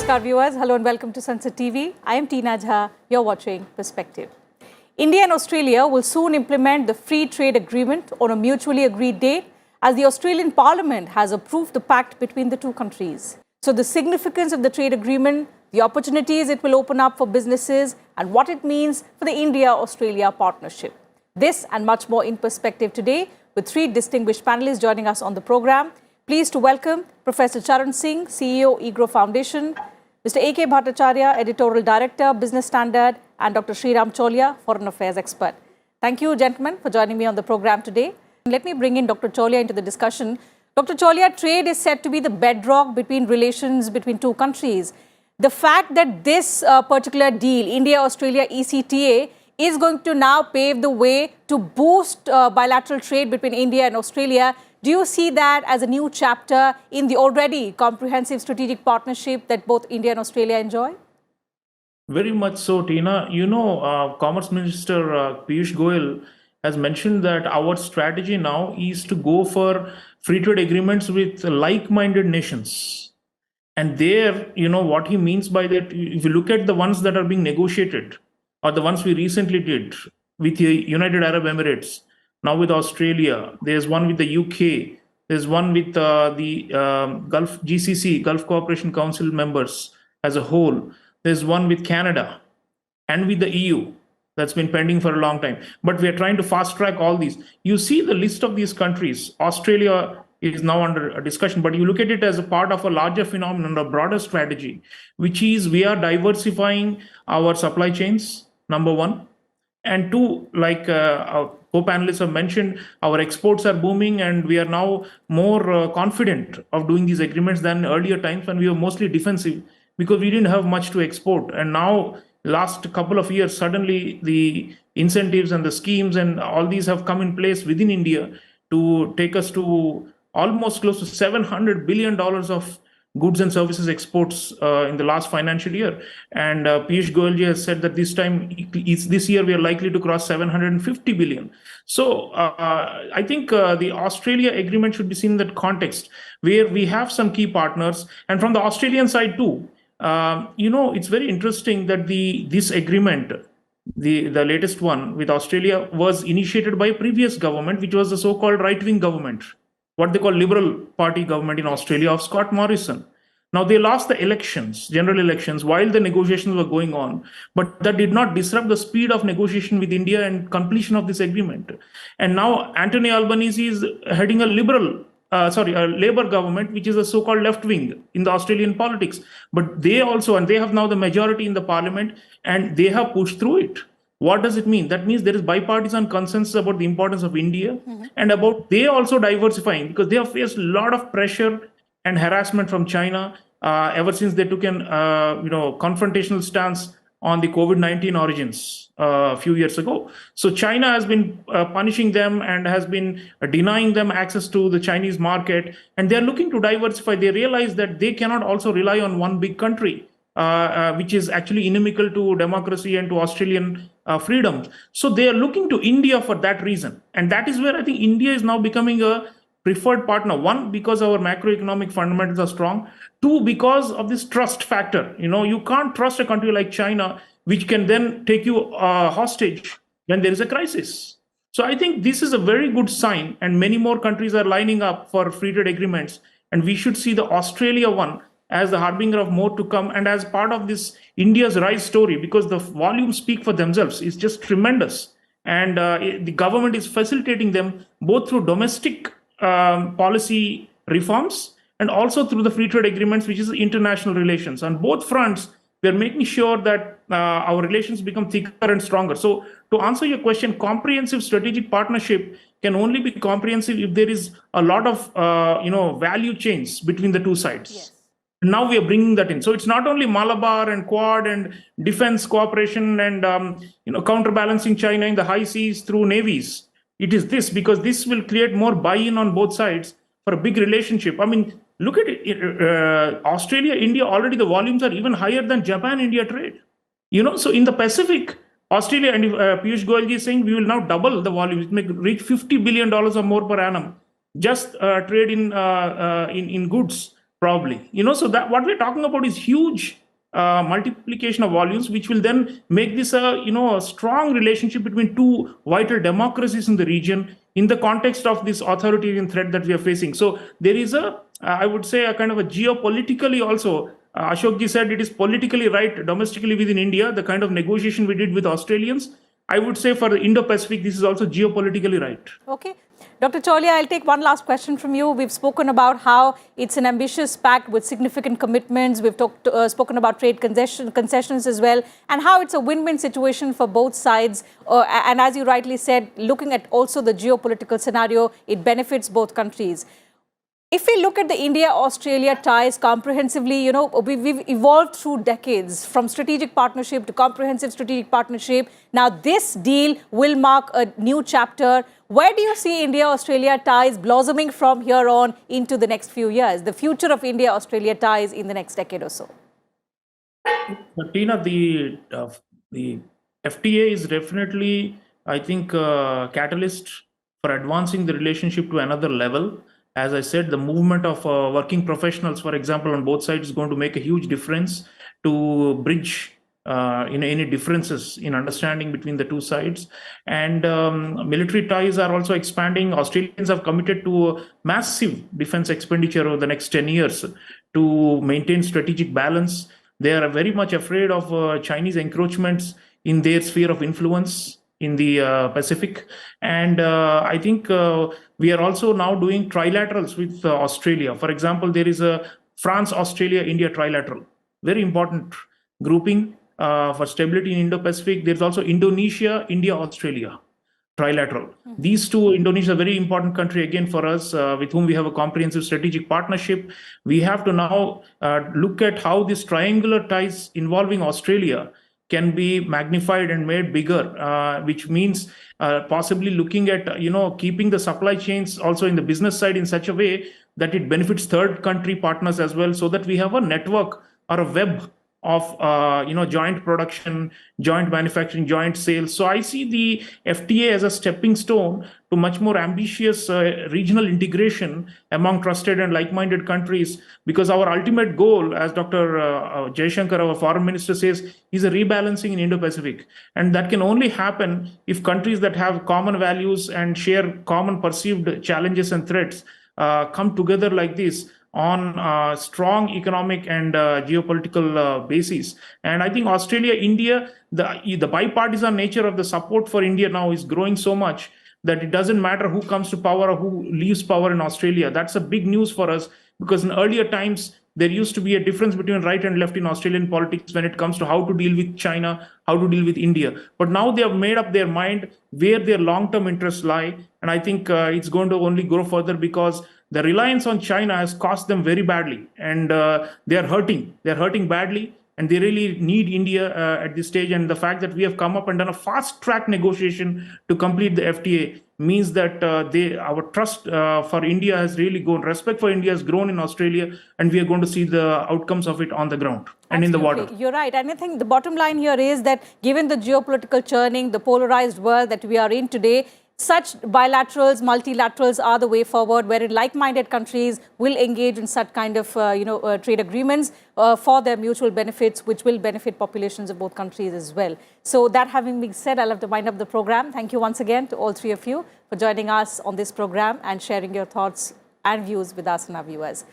Namaskar viewers, hello and welcome to Sunset TV. I am Tina Jha, you're watching Perspective. India and Australia will soon implement the free trade agreement on a mutually agreed date as the Australian Parliament has approved the pact between the two countries. So the significance of the trade agreement, the opportunities it will open up for businesses and what it means for the India-Australia partnership. This and much more in Perspective today with three distinguished panelists joining us on the program. Pleased to welcome Professor Charan Singh, CEO, EGROW Foundation, Mr. A.K. Bhattacharya, Editorial Director, Business Standard, and Dr. Sreeram Chaulia, Foreign Affairs Expert. Thank you, gentlemen, for joining me on the program today. Let me bring in Dr. Chaulia into the discussion. Dr. Chaulia, trade is said to be the bedrock between relations between two countries. The fact that this particular deal, India-Australia ECTA, is going to now pave the way to boost bilateral trade between India and Australia. Do you see that as a new chapter in the already comprehensive strategic partnership that both India and Australia enjoy? Very much so, Tina. Commerce Minister Piyush Goyal has mentioned that our strategy now is to go for free trade agreements with like-minded nations. And there, what he means by that, if you look at the ones that are being negotiated, or the ones we recently did with the United Arab Emirates, now with Australia, there's one with the UK, there's one with the Gulf GCC, Gulf Cooperation Council members as a whole, there's one with Canada and with the EU that's been pending for a long time. But we are trying to fast track all these. You see the list of these countries. Australia is now under a discussion, but you look at it as a part of a larger phenomenon, a broader strategy, which is we are diversifying our supply chains, number one. And two, like our co-panelists have mentioned, our exports are booming and we are now more confident of doing these agreements than earlier times when we were mostly defensive because we didn't have much to export. And now, last couple of years, suddenly the incentives and the schemes and all these have come in place within India to take us to almost close to $700 billion of goods and services exports in the last financial year. And Piyush Goyal has said that this year we are likely to cross 750 billion. So I think the Australia agreement should be seen in that context where we have some key partners. And from the Australian side too, it's very interesting that this agreement, the latest one with Australia, was initiated by a previous government, which was the so-called right-wing government, what they call Liberal Party government in Australia of Scott Morrison. Now, they lost the elections, general elections, while the negotiations were going on, but that did not disrupt the speed of negotiation with India and completion of this agreement. And now Anthony Albanese is heading a Labour government, which is a so-called left-wing in the Australian politics. But they have now the majority in the parliament, and they have pushed through it. What does it mean? That means there is bipartisan consensus about the importance of India and about they also diversifying because they have faced a lot of pressure and harassment from China ever since they took an confrontational stance on the COVID-19 origins a few years ago. So China has been punishing them and has been denying them access to the Chinese market, and they're looking to diversify. They realize that they cannot also rely on one big country, which is actually inimical to democracy and to Australian freedoms. So they are looking to India for that reason. And that is where I think India is now becoming a preferred partner. One, because our macroeconomic fundamentals are strong. Two, because of this trust factor. You can't trust a country like China, which can then take you hostage when there is a crisis. So I think this is a very good sign, and many more countries are lining up for free trade agreements. And we should see the Australia one as the harbinger of more to come and as part of this India's rise story, because the volumes speak for themselves. It's just tremendous. And the government is facilitating them both through domestic policy reforms and also through the free trade agreements, which is international relations. On both fronts, we're making sure that our relations become thicker and stronger. So to answer your question, comprehensive strategic partnership can only be comprehensive if there is a lot of value chains between the two sides. Yes. Now we are bringing that in. So it's not only Malabar and Quad and defense cooperation and counterbalancing China in the high seas through navies. It is this, because this will create more buy-in on both sides for a big relationship. I mean, look at it. Australia, India, already the volumes are even higher than Japan-India trade. So in the Pacific, Australia and Piyush Goyal is saying we will now double the volume. It may reach $50 billion or more per annum. Just trade in goods probably. So that what we're talking about is huge multiplication of volumes, which will then make this a strong relationship between two vital democracies in the region in the context of this authoritarian threat that we are facing. So there is I would say, a kind of a geopolitically also. Ashokji said it is politically right domestically within India, the kind of negotiation we did with Australians. I would say for the Indo-Pacific, this is also geopolitically right. Okay. Dr. Chaulia, I'll take one last question from you. We've spoken about how it's an ambitious pact with significant commitments. We've spoken about trade concessions as well, and how it's a win-win situation for both sides. And as you rightly said, looking at also the geopolitical scenario, it benefits both countries. If we look at the India-Australia ties comprehensively, we've evolved through decades from strategic partnership to comprehensive strategic partnership. Now, this deal will mark a new chapter. Where do you see India-Australia ties blossoming from here on into the next few years? The future of India-Australia ties in the next decade or so? But Tina, the FTA is definitely, I think, a catalyst for advancing the relationship to another level. As I said, the movement of working professionals, for example, on both sides is going to make a huge difference to bridge any differences in understanding between the two sides. And military ties are also expanding. Australians have committed to massive defense expenditure over the next 10 years to maintain strategic balance. They are very much afraid of Chinese encroachments in their sphere of influence in the Pacific. And I think we are also now doing trilaterals with Australia. For example, there is a France, Australia, India trilateral, very important grouping for stability in Indo-Pacific. There's also Indonesia, India, Australia trilateral. These two, Indonesia, a very important country again for us, with whom we have a comprehensive strategic partnership. We have to now look at how these triangular ties involving Australia can be magnified and made bigger, which means possibly looking at keeping the supply chains also in the business side in such a way that it benefits third country partners as well, so that we have a network or a web of joint production, joint manufacturing, joint sales. So I see the FTA as a stepping stone to much more ambitious regional integration among trusted and like-minded countries, because our ultimate goal, as Dr. Jaishankar, our foreign minister, says, is a rebalancing in Indo-Pacific. And that can only happen if countries that have common values and share common perceived challenges and threats come together like this on strong economic and geopolitical basis. And I think Australia, India, the bipartisan nature of the support for India now is growing so much that it doesn't matter who comes to power or who leaves power in Australia. That's a big news for us, because in earlier times, there used to be a difference between right and left in Australian politics when it comes to how to deal with China, how to deal with India. But now they have made up their mind where their long-term interests lie. And I think it's going to only grow further, because the reliance on China has cost them very badly, and they are hurting. They're hurting badly, and they really need India at this stage. And the fact that we have come up and done a fast-track negotiation to complete the FTA means that our trust for India has really grown. Respect for India has grown in Australia, and we are going to see the outcomes of it on the ground and in the water. You're right. And I think the bottom line here is that given the geopolitical churning, the polarized world that we are in today, such bilaterals, multilaterals are the way forward, wherein like-minded countries will engage in such kind of trade agreements for their mutual benefits, which will benefit populations of both countries as well. So that having been said, I'll have to wind up the program. Thank you once again to all three of you for joining us on this program and sharing your thoughts and views with us and our viewers.